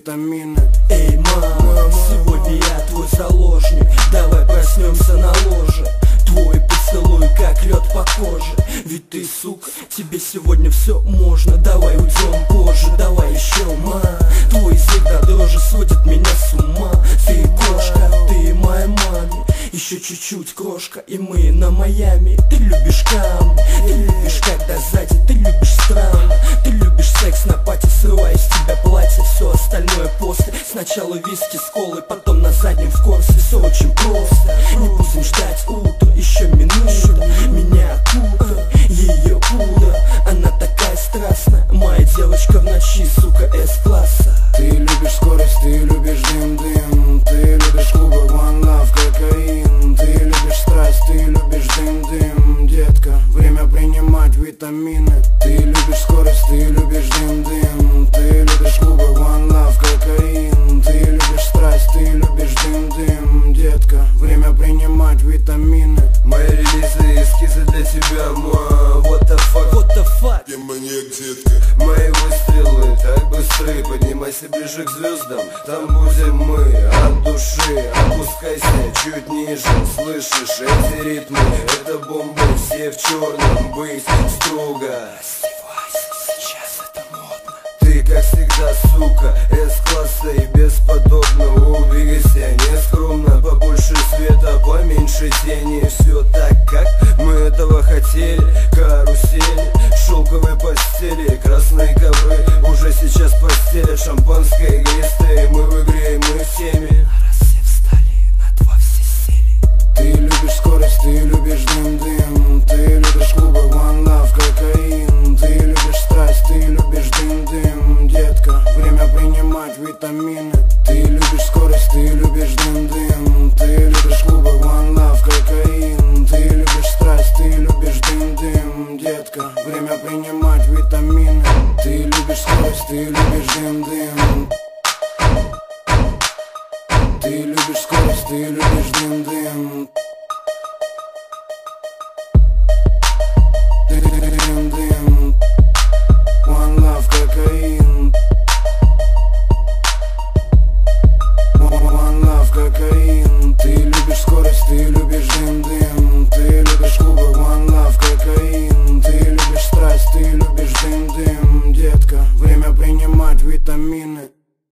витамины. Эй, мама, сегодня я твой заложник. Давай проснемся на ложе. Твой поцелуй как лед по коже. Ведь ты, сука, тебе сегодня все можно. Давай уйдем позже, давай еще, ма. Твой язык до дрожи сводит меня с ума. Ты кошка, ты моя маме. Еще чуть-чуть, крошка, и мы на Майами. Ты любишь камни, ты любишь когда сзади, ты любишь странно. Ты любишь секс на пати, срывая с тебя платье. Все остальное после. Сначала виски с колой, потом на заднем в корсе. Все очень просто, не будем ждать утра. Еще минута, меня окутает ее пудра. Она такая страстная, моя девочка в ночи, сука, С-класса. Ты любишь скорость, ты любишь дым-дым. Ты любишь клубы, one love, кокаин. Ты любишь страсть, ты любишь дым-дым. Детка, время принимать витамины. Ты любишь скорость, ты любишь дым-дым. Ты любишь клубы, one love, кокаин. Ты любишь страсть, ты любишь дым-дым. Детка, время принимать витамины. Мои релизы, эскизы для тебя, what the fuck, What the fuck? я маньяк, детка. Мои выстрелы так быстры, поднимайся ближе к звездам. Там будем мы от души, опускайся чуть ниже. Слышишь эти ритмы, это бомбы, все в черном, быть строго. Сейчас это модно. Ты как всегда, сука, С-класса и бесподобно. Двигайся нескромно, побольше света, поменьше тени. Все так, как мы этого хотели. Карусели, шелковые постели, красные ковры. Уже сейчас постелят шампанское игристое. Мы в игре, мы в теме. Раз все встали, на два все сели. Ты любишь скорость, ты любишь дым-дым. Ты любишь клубы, one love, кокаин. Ты любишь страсть, ты любишь дым-дым. Детка, время принимать витамины. Ты любишь скорость, ты любишь дым-дым. Ты любишь клубы, one love, кокаин. Ты любишь страсть, ты любишь дым-дым. Детка, время принимать витамины. Ты любишь скорость, ты любишь дым-дым. Ты любишь скорость, ты любишь дым-дым. Дым-дым. One love, кокаин. One love, кокаин. Ты любишь скорость, ты любишь дым-дым. Ты любишь клубы, one love, кокаин. Ты любишь страсть, ты любишь дым-дым. Детка, время принимать витамины.